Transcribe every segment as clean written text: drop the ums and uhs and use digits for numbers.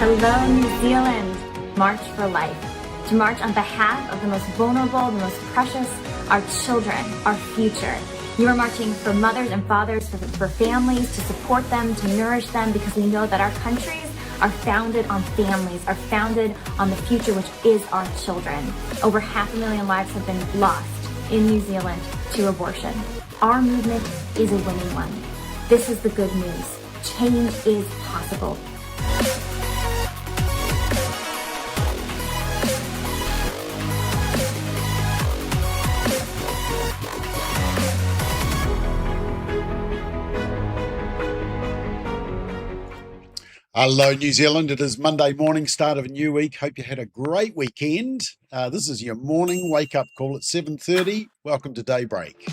Hello, New Zealand. March for life. To march on behalf of the most vulnerable, the most precious, our children, our future. You are marching for mothers and fathers, for families, to support them, to nourish them, because we know that our countries are founded on families, are founded on the future, which is our children. Over 500,000 lives have been lost in New Zealand to abortion. Our movement is a winning one. This is the good news. Change is possible. Hello, New Zealand. It is Monday morning, start of a new week. Hope you had a great weekend. This is your morning wake-up call at 7:30. Welcome to Daybreak.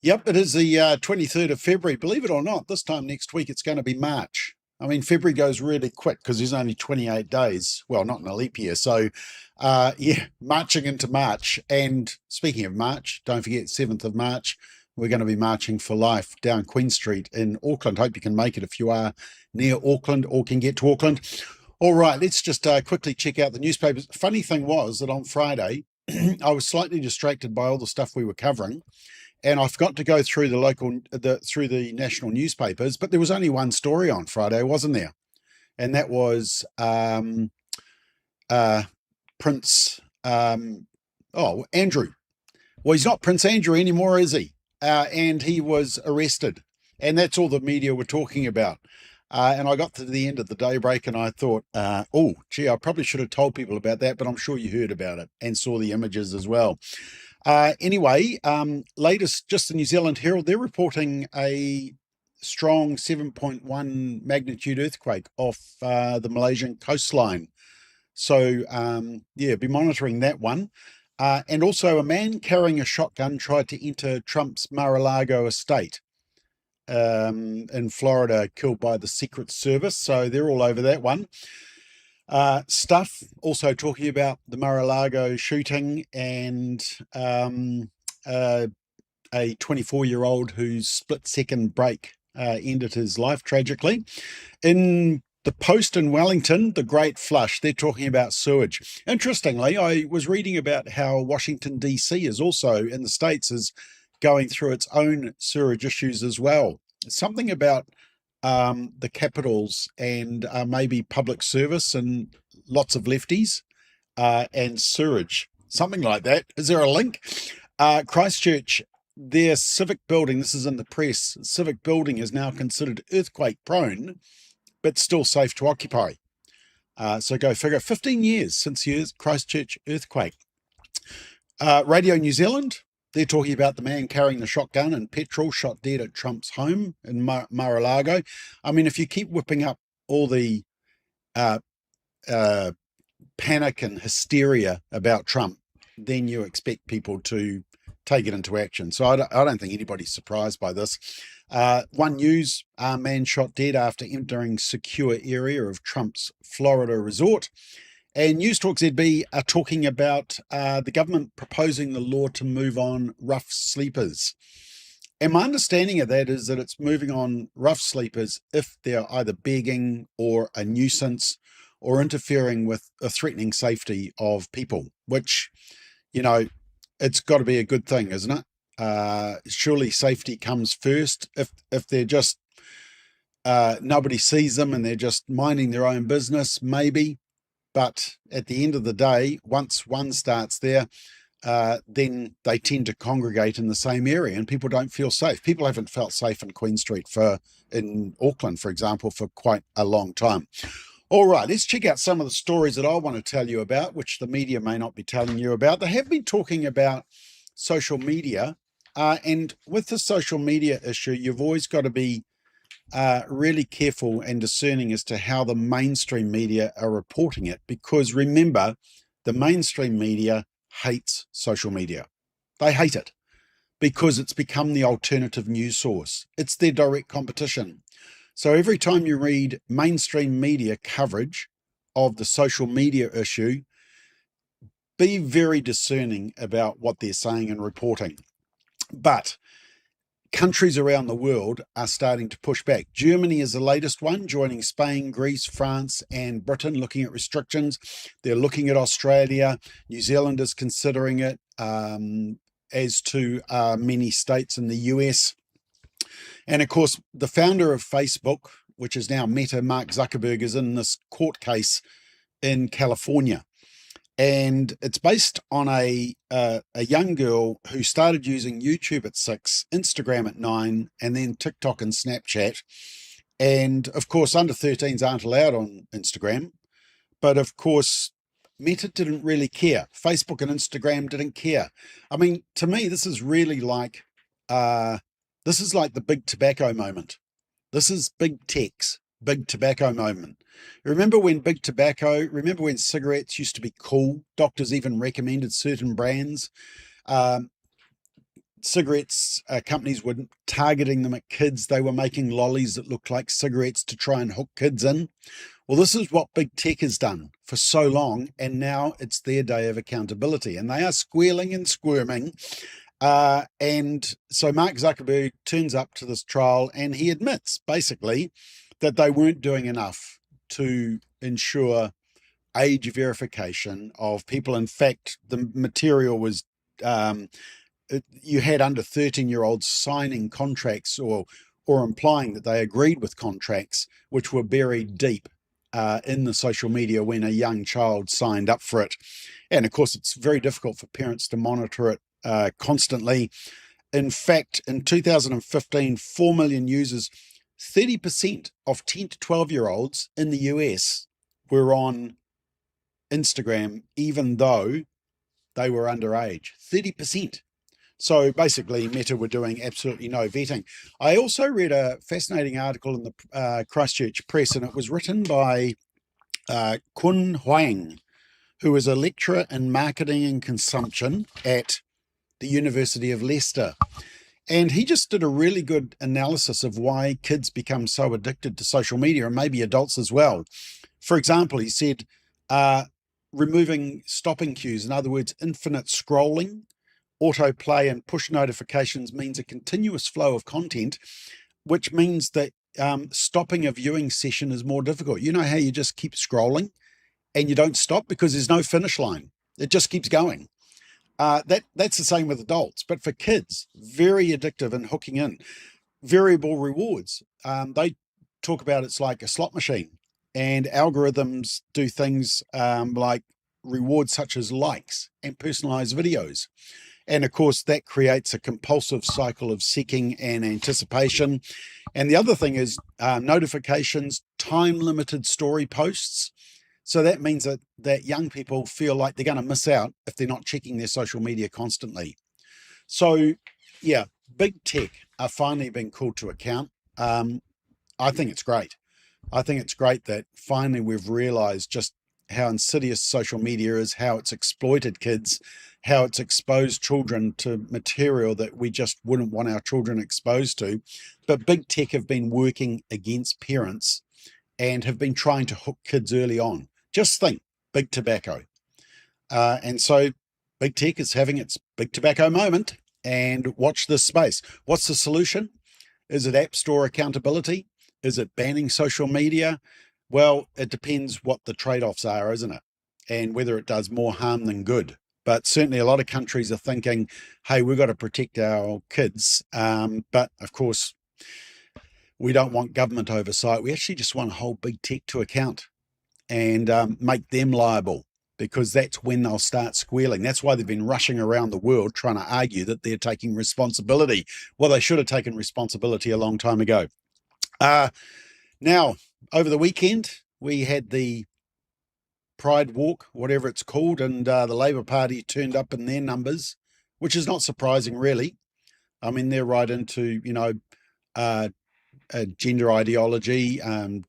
Yep, it is the 23rd of February. Believe it or not, this time next week it's going to be March. I mean, February goes really quick because there's only 28 days. Well, not in a leap year. So, marching into March. And speaking of March, don't forget 7th of March, we're going to be marching for life down Queen Street in Auckland. Hope you can make it if you are near Auckland or can get to Auckland. All right, let's just quickly check out the newspapers. Funny thing was that on Friday, I was slightly distracted by all the stuff we were covering. And I forgot to go through through the national newspapers, but there was only one story on Friday, wasn't there? And that was Prince Andrew. Well, he's not Prince Andrew anymore, is he? And he was arrested, and that's all the media were talking about. And I got to the end of the Daybreak, and I thought, I probably should have told people about that, but I'm sure you heard about it and saw the images as well. Anyway, latest, just the New Zealand Herald, they're reporting a strong 7.1 magnitude earthquake off the Malaysian coastline. So, be monitoring that one. And also a man carrying a shotgun tried to enter Trump's Mar-a-Lago estate in Florida, killed by the Secret Service. So they're all over that one. Stuff also talking about the Mar-a-Lago shooting and a 24-year-old whose split-second break ended his life tragically. In the Post in Wellington, the Great Flush, they're talking about sewage. Interestingly, I was reading about how Washington, D.C. is also, in the States, is going through its own sewage issues as well. Something about the capitals and maybe public service and lots of lefties and sewage, something like that. Is there a link? Christchurch, their civic building, this is in the press, civic building is now considered earthquake prone, but still safe to occupy. So go figure, 15 years since the Christchurch earthquake. Radio New Zealand, they're talking about the man carrying the shotgun and petrol shot dead at Trump's home in Mar-a-Lago. I mean, if you keep whipping up all the panic and hysteria about Trump, then you expect people to take it into action. So I don't think anybody's surprised by this. One News, man shot dead after entering secure area of Trump's Florida resort. And News Talk ZB are talking about the government proposing the law to move on rough sleepers. And my understanding of that is that it's moving on rough sleepers if they're either begging or a nuisance or interfering with or threatening safety of people, which, you know, it's got to be a good thing, isn't it? Surely safety comes first. If they're just, nobody sees them and they're just minding their own business, maybe. But at the end of the day, once one starts there, then they tend to congregate in the same area and people don't feel safe. People haven't felt safe in Queen Street in Auckland, for example, for quite a long time. All right, let's check out some of the stories that I want to tell you about, which the media may not be telling you about. They have been talking about social media, and with the social media issue, you've always got to be really careful and discerning as to how the mainstream media are reporting it, because remember, the mainstream media hates social media. They hate it because it's become the alternative news source. It's their direct competition. So every time you read mainstream media coverage of the social media issue, be very discerning about what they're saying and reporting. But countries around the world are starting to push back. Germany is the latest one, joining Spain, Greece, France, and Britain, looking at restrictions. They're looking at Australia. New Zealand is considering it, as to many states in the US. And of course, the founder of Facebook, which is now Meta, Mark Zuckerberg, is in this court case in California. And it's based on a young girl who started using YouTube at 6, Instagram at 9, and then TikTok and Snapchat. And of course, under 13s aren't allowed on Instagram. But of course, Meta didn't really care. Facebook and Instagram didn't care. I mean, to me, this is really like the big tobacco moment. This is big tech's big tobacco moment. Remember when cigarettes used to be cool? Doctors even recommended certain brands. Cigarettes companies were targeting them at kids. They were making lollies that looked like cigarettes to try and hook kids in. Well, this is what big tech has done for so long, and now it's their day of accountability, and they are squealing and squirming. And so Mark Zuckerberg turns up to this trial, and he admits basically that they weren't doing enough to ensure age verification of people. In fact, the material was you had under 13-year-olds signing contracts or implying that they agreed with contracts which were buried deep in the social media when a young child signed up for it. And of course, it's very difficult for parents to monitor it constantly. In fact, in 2015, 4 million users, 30% of 10 to 12-year-olds in the US were on Instagram, even though they were underage. 30%. So basically, Meta were doing absolutely no vetting. I also read a fascinating article in the Christchurch Press, and it was written by Kun Huang, who is a lecturer in marketing and consumption at the University of Leicester. And he just did a really good analysis of why kids become so addicted to social media, and maybe adults as well. For example, he said, removing stopping cues, in other words, infinite scrolling, autoplay and push notifications means a continuous flow of content, which means that stopping a viewing session is more difficult. You know how you just keep scrolling and you don't stop because there's no finish line. It just keeps going. That's the same with adults, but for kids, very addictive and hooking in. Variable rewards. They talk about it's like a slot machine, and algorithms do things like rewards such as likes and personalized videos. And of course, that creates a compulsive cycle of seeking and anticipation. And the other thing is notifications, time-limited story posts. So that means that young people feel like they're going to miss out if they're not checking their social media constantly. So, yeah, big tech are finally being called to account. I think it's great. I think it's great that finally we've realized just how insidious social media is, how it's exploited kids, how it's exposed children to material that we just wouldn't want our children exposed to. But big tech have been working against parents and have been trying to hook kids early on. Just think, big tobacco. And so big tech is having its big tobacco moment, and watch this space. What's the solution? Is it App Store accountability? Is it banning social media? Well, it depends what the trade-offs are, isn't it? And whether it does more harm than good. But certainly a lot of countries are thinking, hey, we've got to protect our kids. But of course, we don't want government oversight. We actually just want to hold big tech to account and make them liable, because that's when they'll start squealing. That's why they've been rushing around the world trying to argue that they're taking responsibility. Well, they should have taken responsibility a long time ago. Now, over the weekend, we had the Pride Walk, whatever it's called, and the Labour Party turned up in their numbers, which is not surprising, really. I mean, they're right into, gender ideology,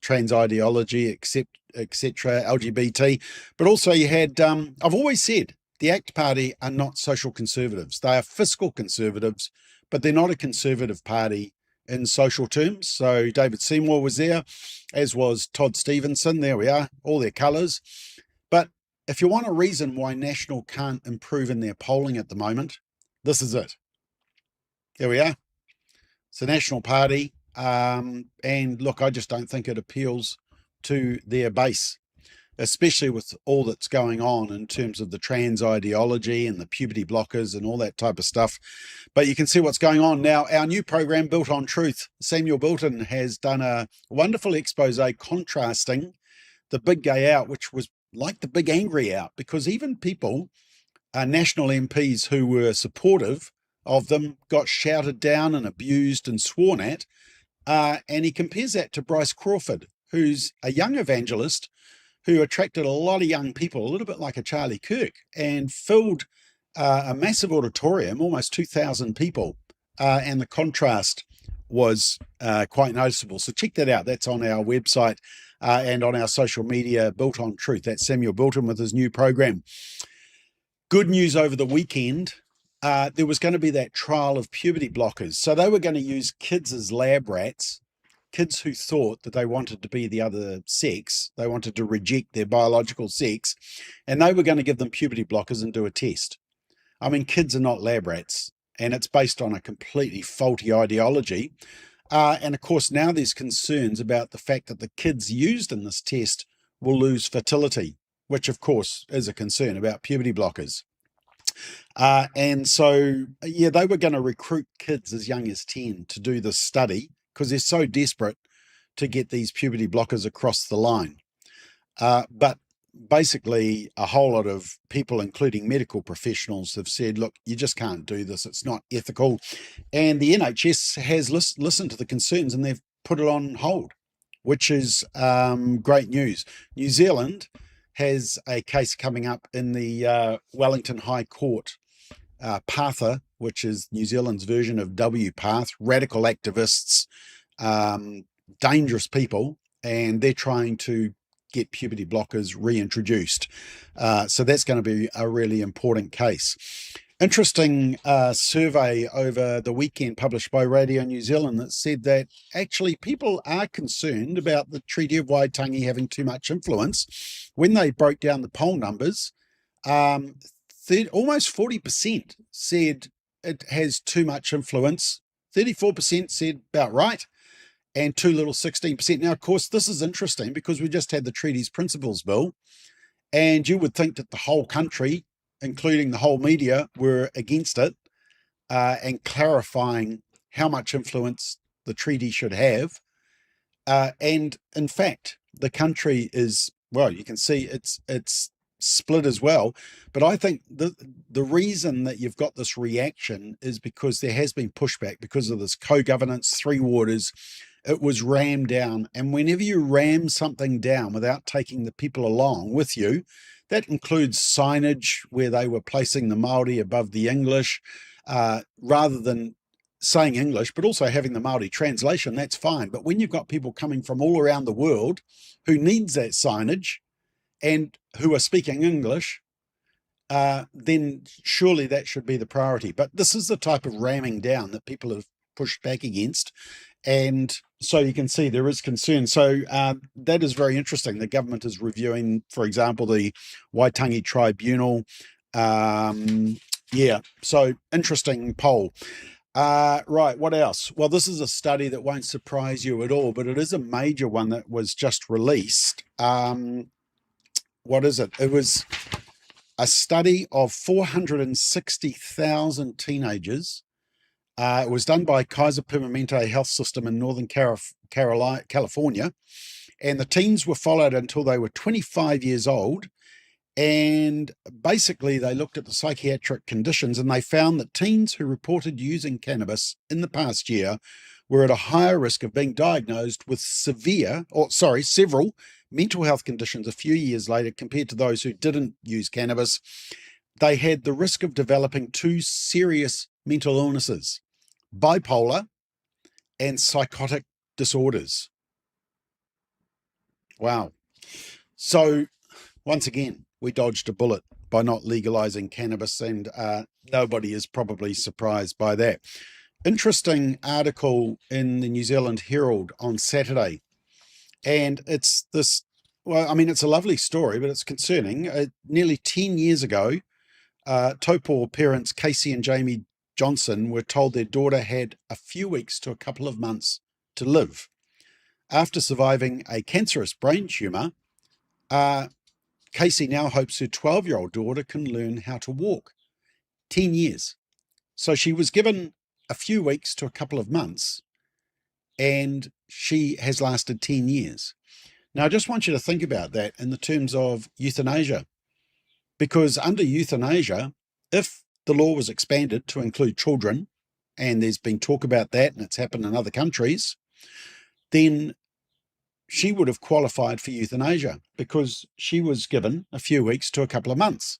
trans ideology, etc., LGBT. But also you had, I've always said, the ACT Party are not social conservatives. They are fiscal conservatives, but they're not a conservative party in social terms. So David Seymour was there, as was Todd Stevenson. There we are, all their colours. But if you want a reason why National can't improve in their polling at the moment, this is it. There we are. It's the National Party. And look, I just don't think it appeals to their base, especially with all that's going on in terms of the trans ideology and the puberty blockers and all that type of stuff. But you can see what's going on now. Our new program, Built on Truth, Samuel Bilton has done a wonderful expose contrasting the big gay out, which was like the big angry out, because even people, national MPs who were supportive of them, got shouted down and abused and sworn at. And he compares that to Bryce Crawford, who's a young evangelist who attracted a lot of young people, a little bit like a Charlie Kirk, and filled a massive auditorium, almost 2,000 people. And the contrast was quite noticeable. So check that out. That's on our website and on our social media, Built on Truth. That's Samuel Bilton with his new program. Good news over the weekend. There was going to be that trial of puberty blockers. So they were going to use kids as lab rats, kids who thought that they wanted to be the other sex, they wanted to reject their biological sex, and they were going to give them puberty blockers and do a test. I mean, kids are not lab rats, and it's based on a completely faulty ideology. And of course, now there's concerns about the fact that the kids used in this test will lose fertility, which of course is a concern about puberty blockers. And so, yeah, they were going to recruit kids as young as 10 to do this study because they're so desperate to get these puberty blockers across the line. But basically, a whole lot of people, including medical professionals, have said, look, you just can't do this. It's not ethical. And the NHS has listened to the concerns and they've put it on hold, which is great news. New Zealand has a case coming up in the Wellington High Court, PATHA, which is New Zealand's version of WPATH, radical activists, dangerous people, and they're trying to get puberty blockers reintroduced. So that's going to be a really important case. Interesting survey over the weekend published by Radio New Zealand that said that actually people are concerned about the Treaty of Waitangi having too much influence. When they broke down the poll numbers, almost 40% said it has too much influence. 34% said about right, and too little, 16%. Now, of course, this is interesting because we just had the Treaty's Principles Bill, and you would think that the whole country, including the whole media, were against it and clarifying how much influence the treaty should have. And in fact, the country is, well, you can see it's split as well. But I think the reason that you've got this reaction is because there has been pushback because of this co-governance, three waters. It was rammed down. And whenever you ram something down without taking the people along with you, that includes signage where they were placing the Māori above the English, rather than saying English, but also having the Māori translation, that's fine. But when you've got people coming from all around the world who needs that signage and who are speaking English, then surely that should be the priority. But this is the type of ramming down that people have pushed back against. And so you can see there is concern. So that is very interesting. The government is reviewing, for example, the Waitangi Tribunal. Yeah, so interesting poll. Right, what else? Well, this is a study that won't surprise you at all, but it is a major one that was just released. What is it? It was a study of 460,000 teenagers. It was done by Kaiser Permanente Health System in Northern California, and the teens were followed until they were 25 years old. And basically, they looked at the psychiatric conditions, and they found that teens who reported using cannabis in the past year were at a higher risk of being diagnosed with several mental health conditions a few years later compared to those who didn't use cannabis. They had the risk of developing two serious mental illnesses: bipolar and psychotic disorders. Wow. So once again, we dodged a bullet by not legalizing cannabis, and nobody is probably surprised by that. interesting article in the New Zealand Herald on Saturday. And it's this, well, I mean, it's a lovely story, but it's concerning. Nearly 10 years ago, Taupo parents Casey and Jamie Johnson were told their daughter had a few weeks to a couple of months to live. After surviving a cancerous brain tumour, Casey now hopes her 12-year-old daughter can learn how to walk. 10 years. So she was given a few weeks to a couple of months, and she has lasted 10 years. Now, I just want you to think about that in the terms of euthanasia, because under euthanasia, if the law was expanded to include children, and there's been talk about that, and it's happened in other countries, then she would have qualified for euthanasia because she was given a few weeks to a couple of months.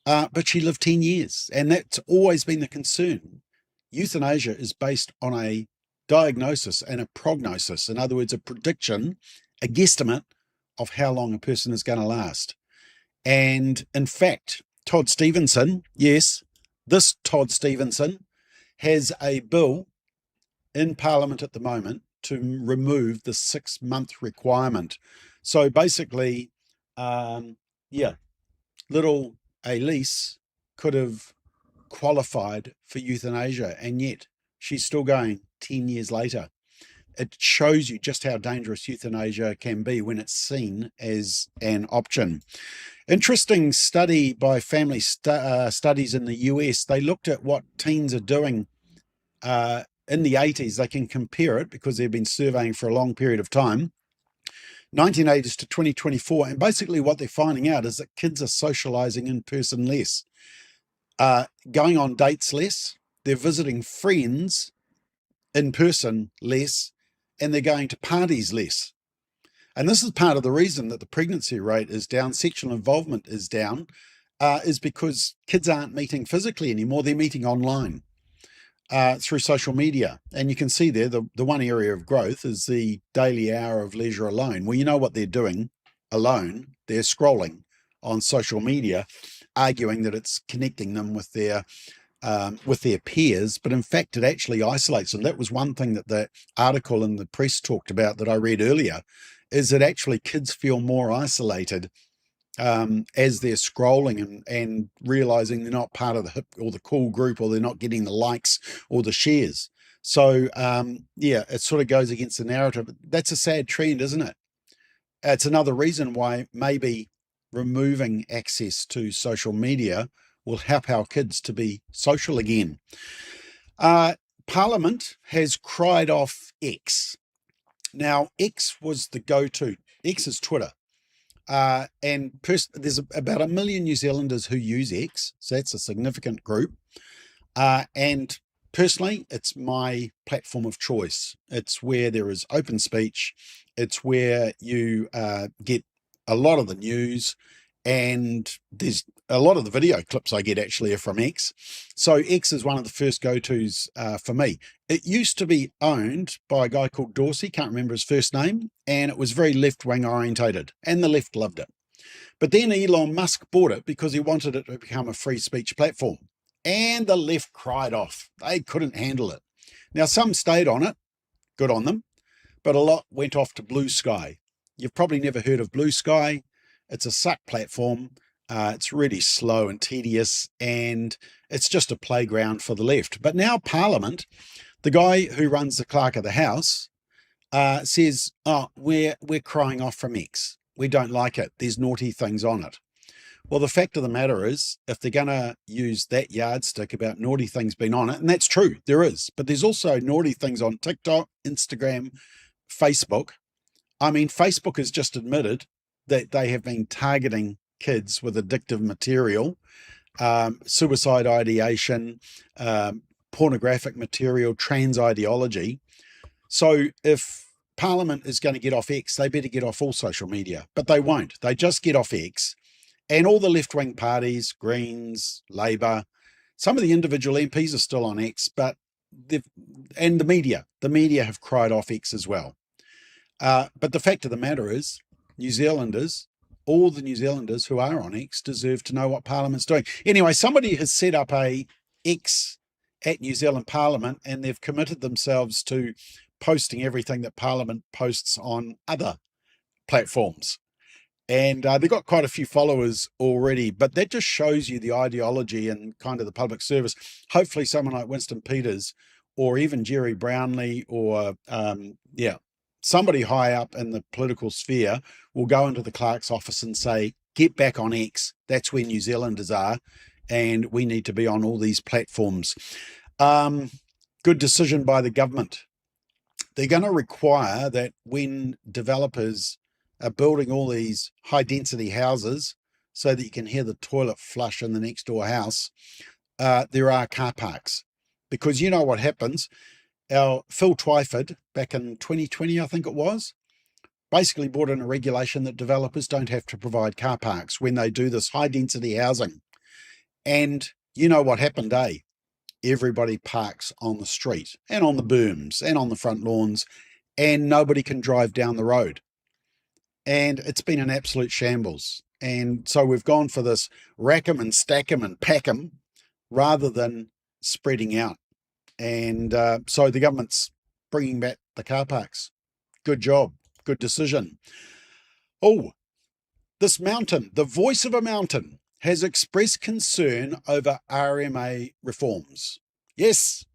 But she lived 10 years, and that's always been the concern. Euthanasia is based on a diagnosis and a prognosis. In other words, a prediction, a guesstimate of how long a person is going to last. And in fact, Todd Stevenson, yes, this Todd Stevenson has a bill in Parliament at the moment to remove the 6-month requirement. So basically, little Elise could have qualified for euthanasia, and yet she's still going 10 years later. It shows you just how dangerous euthanasia can be when it's seen as an option. Interesting study by Family Studies in the US. They looked at what teens are doing in the 80s. They can compare it because they've been surveying for a long period of time, 1980s to 2024. And basically what they're finding out is that kids are socializing in person less, going on dates less, they're visiting friends in person less, and they're going to parties less. And this is part of the reason that the pregnancy rate is down, sexual involvement is down, is because kids aren't meeting physically anymore. They're meeting online through social media. And you can see there the one area of growth is the daily hour of leisure alone. Well, you know what they're doing alone. They're scrolling on social media, arguing that it's connecting them with their peers, but in fact it actually isolates them. That was one thing that the article in the press talked about that I read earlier, is that actually kids feel more isolated as they're scrolling and realizing they're not part of the hip or the cool group, or they're not getting the likes or the shares. So it sort of goes against the narrative. That's a sad trend, isn't it? It's another reason why maybe removing access to social media will help our kids to be social again. Parliament has cried off X. Now, X was the go-to. X is Twitter. And there's about 1 million New Zealanders who use X, so that's a significant group. And personally, it's my platform of choice. It's where there is open speech. It's where you get a lot of the news, and there's a lot of the video clips I get actually are from X. So X is one of the first go-tos for me. It used to be owned by a guy called Dorsey, can't remember his first name, and it was very left-wing orientated, and the left loved it. But then Elon Musk bought it because he wanted it to become a free speech platform, and the left cried off. They couldn't handle it. Now, some stayed on it, good on them, but a lot went off to Blue Sky. You've probably never heard of Blue Sky. It's a suck platform. It's really slow and tedious, and it's just a playground for the left. But now Parliament, the guy who runs the Clerk of the House, says, we're crying off from X. We don't like it. There's naughty things on it. Well, the fact of the matter is, if they're going to use that yardstick about naughty things being on it, and that's true, there is, but there's also naughty things on TikTok, Instagram, Facebook. I mean, Facebook has just admitted that they have been targeting kids with addictive material, suicide ideation, pornographic material, trans ideology. So if Parliament is going to get off X, they better get off all social media, but they won't. They just get off X, and all the left-wing parties, Greens, Labour, some of the individual MPs are still on X, but the media have cried off X as well. But the fact of the matter is, New Zealanders, all the New Zealanders who are on X deserve to know what Parliament's doing. Anyway, somebody has set up a X at New Zealand Parliament, and they've committed themselves to posting everything that Parliament posts on other platforms. And they've got quite a few followers already, but that just shows you the ideology and kind of the public service. Hopefully someone like Winston Peters or even Jerry Brownlee or, somebody high up in the political sphere will go into the clerk's office and say, get back on X. That's where New Zealanders are, and we need to be on all these platforms. Good decision by the government. They're going to require that when developers are building all these high density houses so that you can hear the toilet flush in the next door house, there are car parks. Because you know what happens. Our Phil Twyford, back in 2020, I think it was, basically brought in a regulation that developers don't have to provide car parks when they do this high density housing. And you know what happened, eh? Everybody parks on the street and on the berms and on the front lawns, and nobody can drive down the road. And it's been an absolute shambles. And so we've gone for this rack 'em and stack 'em and pack 'em rather than spreading out. And so the government's bringing back the car parks. Good job. Good decision. Oh, this mountain, the voice of a mountain, has expressed concern over RMA reforms. Yes,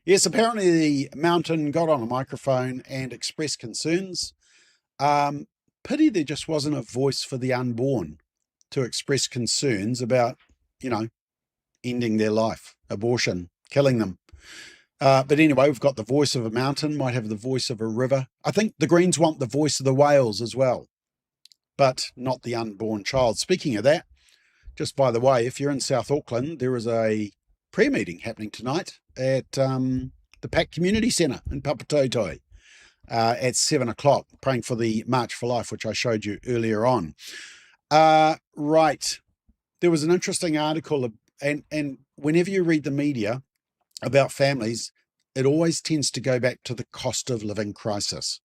apparently the mountain got on a microphone and expressed concerns. Pity there just wasn't a voice for the unborn to express concerns about, ending their life, abortion, killing them. But anyway, we've got the voice of a mountain, might have the voice of a river. I think the Greens want the voice of the whales as well, but not the unborn child. Speaking of that, just by the way, if you're in South Auckland, there is a prayer meeting happening tonight at the Pack Community Centre in Papatotoi at 7 o'clock, praying for the March for Life, which I showed you earlier on. Right. There was an interesting article, and whenever you read the media about families, it always tends to go back to the cost of living crisis.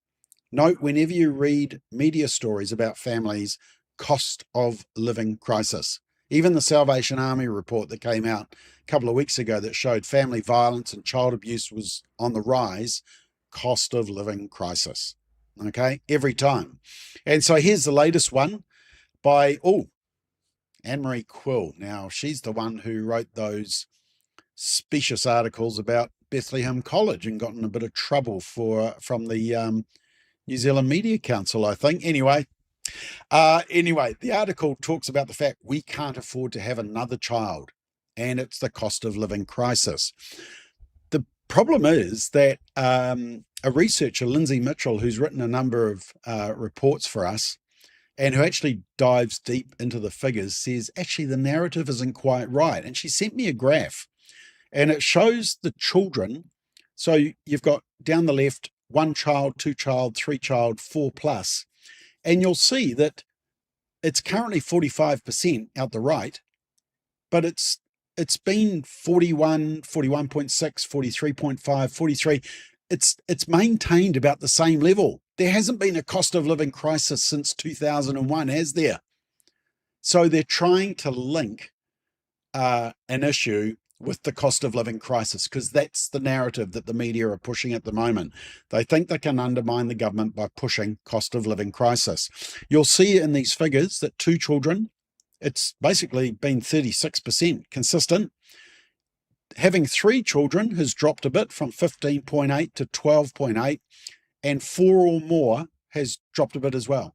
Note, whenever you read media stories about families, cost of living crisis. Even the Salvation Army report that came out a couple of weeks ago that showed family violence and child abuse was on the rise, cost of living crisis. Okay, every time. And so here's the latest one by, Anne-Marie Quill. Now, she's the one who wrote those specious articles about Bethlehem College and got in a bit of trouble from the New Zealand Media Council, I think. Anyway, the article talks about the fact we can't afford to have another child, and it's the cost of living crisis. The problem is that a researcher, Lindsay Mitchell, who's written a number of reports for us and who actually dives deep into the figures, says actually the narrative isn't quite right. And she sent me a graph. And it shows the children. So you've got down the left, 1 child, 2 child, 3 child, 4+. And you'll see that it's currently 45% out the right, but it's been 41, 41.6, 43.5, 43. It's maintained about the same level. There hasn't been a cost of living crisis since 2001, has there? So they're trying to link an issue with the cost of living crisis, because that's the narrative that the media are pushing at the moment. They think they can undermine the government by pushing cost of living crisis. You'll see in these figures that 2 children, it's basically been 36% consistent. Having 3 children has dropped a bit from 15.8 to 12.8, and 4 or more has dropped a bit as well.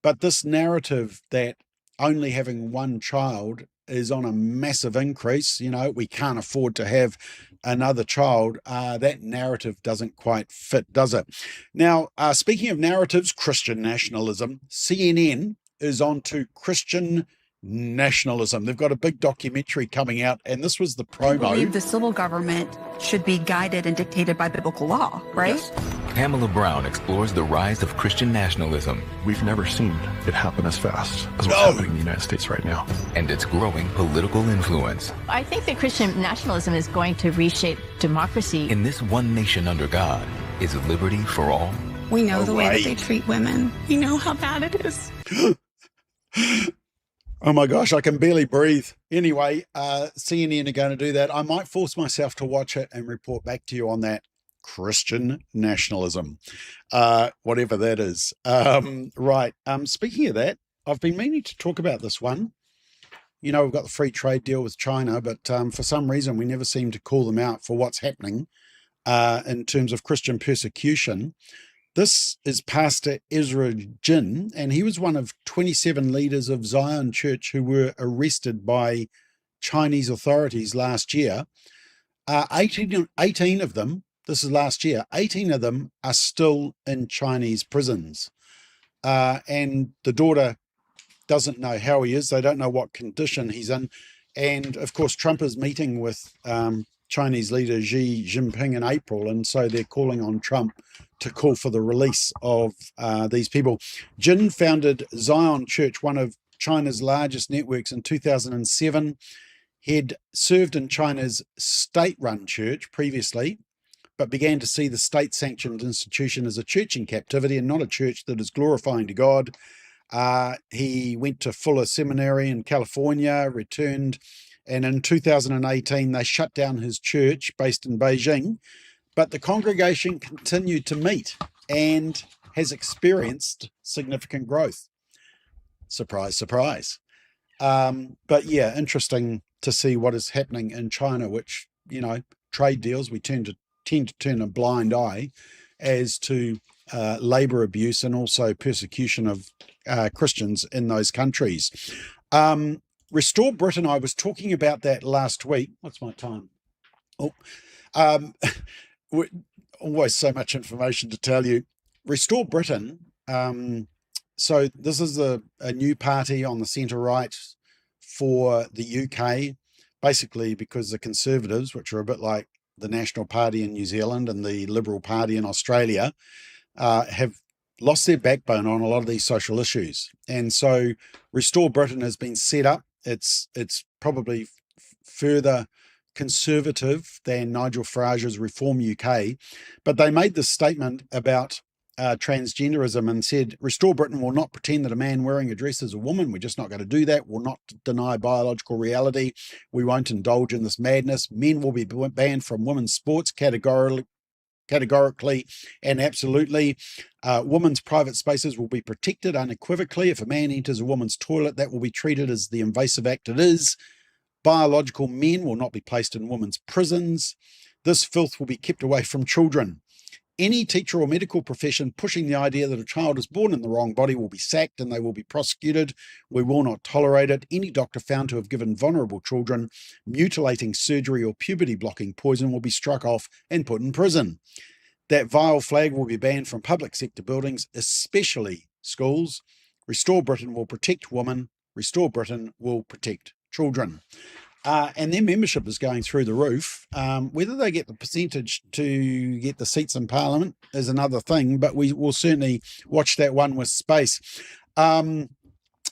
But this narrative that only having 1 child is on a massive increase, we can't afford to have another child, that narrative doesn't quite fit, does it? Now, speaking of narratives, Christian nationalism, CNN is on to Christian nationalism. They've got a big documentary coming out, and this was the promo. I believe the civil government should be guided and dictated by biblical law, right? Yes. Pamela Brown explores the rise of Christian nationalism. We've never seen it happen as fast as what's happening in the United States right now. And its growing political influence. I think that Christian nationalism is going to reshape democracy. In this one nation under God, is liberty for all? We know the way that they treat women. We know how bad it is. Oh my gosh, I can barely breathe. Anyway, CNN are going to do that. I might force myself to watch it and report back to you on that. Christian nationalism, whatever that is. Right. Speaking of that, I've been meaning to talk about this one. You know, we've got the free trade deal with China, but for some reason we never seem to call them out for what's happening in terms of Christian persecution. This is Pastor Ezra Jin, and he was one of 27 leaders of Zion Church who were arrested by Chinese authorities last year. 18 of them, this is last year, 18 of them are still in Chinese prisons. And the daughter doesn't know how he is. They don't know what condition he's in. And of course, Trump is meeting with Chinese leader Xi Jinping in April. And so they're calling on Trump to call for the release of these people. Jin founded Zion Church, one of China's largest networks, in 2007. He'd served in China's state-run church previously, but began to see the state-sanctioned institution as a church in captivity and not a church that is glorifying to God. He went to Fuller Seminary in California, returned, and in 2018 they shut down his church based in Beijing, but the congregation continued to meet and has experienced significant growth. Surprise, surprise. But yeah, interesting to see what is happening in China, which, you know, trade deals, we tend to turn a blind eye as to labor abuse and also persecution of Christians in those countries. Restore Britain, I was talking about that last week. What's my time? Always so much information to tell you. Restore Britain. So this is a new party on the centre right for the UK, basically because the Conservatives, which are a bit like the National Party in New Zealand and the Liberal Party in Australia, have lost their backbone on a lot of these social issues. And so Restore Britain has been set up. It's probably further conservative than Nigel Farage's Reform UK, but they made this statement about transgenderism and said, Restore Britain will not pretend that a man wearing a dress is a woman. We're just not going to do that. We'll not deny biological reality. We won't indulge in this madness. Men will be banned from women's sports categorically and absolutely. Women's private spaces will be protected unequivocally. If a man enters a woman's toilet, that will be treated as the invasive act it is. Biological men will not be placed in women's prisons. This filth will be kept away from children. Any teacher or medical profession pushing the idea that a child is born in the wrong body will be sacked and they will be prosecuted. We will not tolerate it. Any doctor found to have given vulnerable children mutilating surgery or puberty-blocking poison will be struck off and put in prison. That vile flag will be banned from public sector buildings, especially schools. Restore Britain will protect women. Restore Britain will protect children. And their membership is going through the roof. Whether they get the percentage to get the seats in Parliament is another thing, but we will certainly watch that one with space. Now,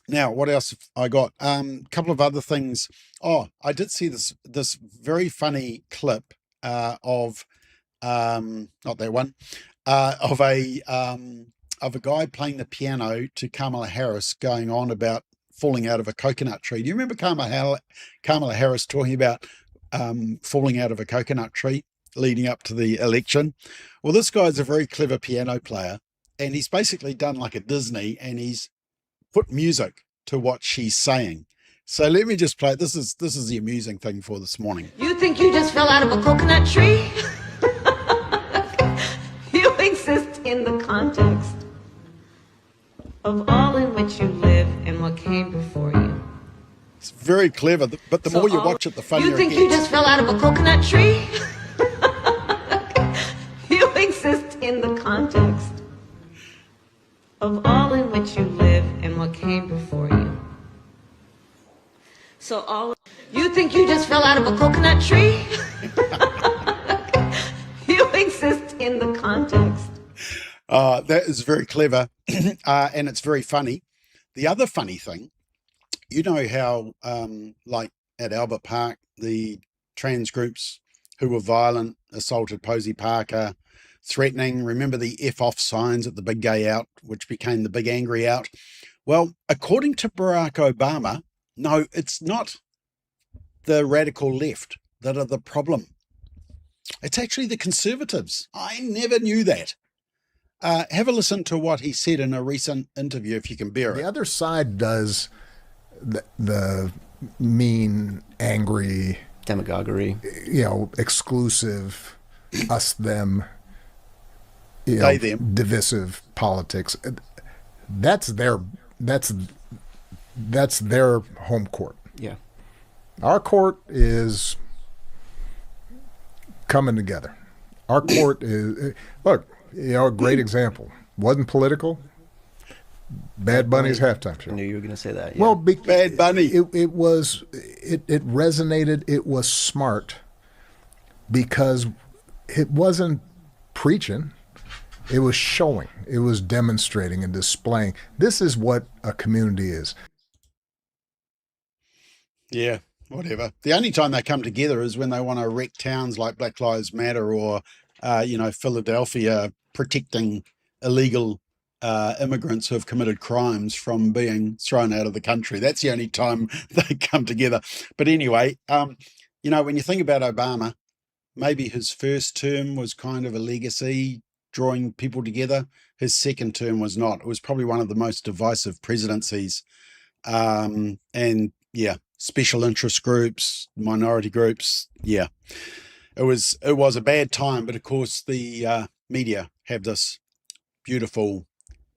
what else have I got? A couple of other things. Oh, I did see this very funny clip of not that one, of a guy playing the piano to Kamala Harris going on about falling out of a coconut tree. Do you remember Kamala Harris talking about falling out of a coconut tree leading up to the election? Well, this guy's a very clever piano player, and he's basically done like a Disney, and he's put music to what she's saying. So let me just play it. This is the amusing thing for this morning. You think you just fell out of a coconut tree? You exist in the context of all in which you live and what came before you. It's very clever, but the more you watch it, the funnier it gets. You think you just fell out of a coconut tree? You exist in the context of all in which you live and what came before you. So you think you just fell out of a coconut tree? You exist in the context. That is very clever, and it's very funny. The other funny thing, you know how, like at Albert Park, the trans groups who were violent assaulted Posey Parker, threatening, remember the F off signs at the big gay out, which became the big angry out? Well, according to Barack Obama, no, it's not the radical left that are the problem. It's actually the conservatives. I never knew that. Have a listen to what he said in a recent interview, if you can bear it. The other side does the mean, angry, demagoguery, exclusive, us, them, they, them, divisive politics. That's their home court. Yeah. Our court is coming together. Our court is, look, a great example. Wasn't political. Bad Bunny's halftime show. I knew you were going to say that. Yeah. Well, Bad Bunny. It resonated. It was smart because it wasn't preaching. It was showing. It was demonstrating and displaying. This is what a community is. Yeah, whatever. The only time they come together is when they want to wreck towns like Black Lives Matter or, Philadelphia protecting illegal immigrants who have committed crimes from being thrown out of the country. That's the only time they come together. But anyway, when you think about Obama, maybe his first term was kind of a legacy, drawing people together. His second term was not. It was probably one of the most divisive presidencies. Special interest groups, minority groups. Yeah, it was a bad time. But of course, the media have this beautiful,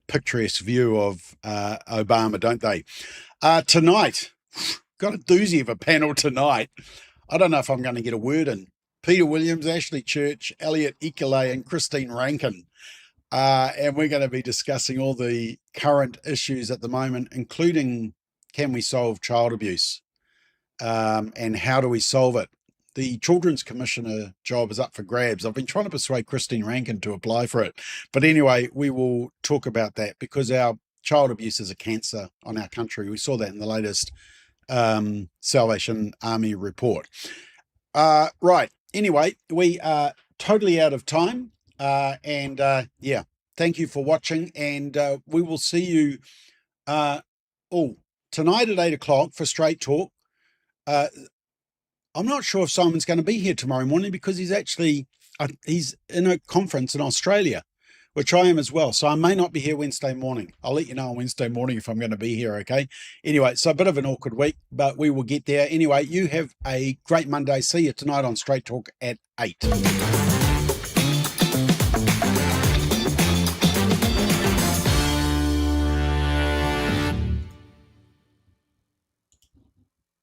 picturesque view of Obama, don't they? Tonight, got a doozy of a panel tonight. I don't know if I'm going to get a word in. Peter Williams, Ashley Church, Elliot Ikele, and Christine Rankin. And we're going to be discussing all the current issues at the moment, including can we solve child abuse and how do we solve it? The Children's Commissioner job is up for grabs. I've been trying to persuade Christine Rankin to apply for it. But anyway, we will talk about that because our child abuse is a cancer on our country. We saw that in the latest Salvation Army report. Right. Anyway, we are totally out of time. Thank you for watching. And we will see you tonight at 8:00 for Straight Talk. I'm not sure if Simon's going to be here tomorrow morning because he's actually he's in a conference in Australia, which I am as well. So I may not be here Wednesday morning. I'll let you know on Wednesday morning if I'm going to be here, okay? Anyway, so a bit of an awkward week, but we will get there. Anyway, you have a great Monday. See you tonight on Straight Talk at 8.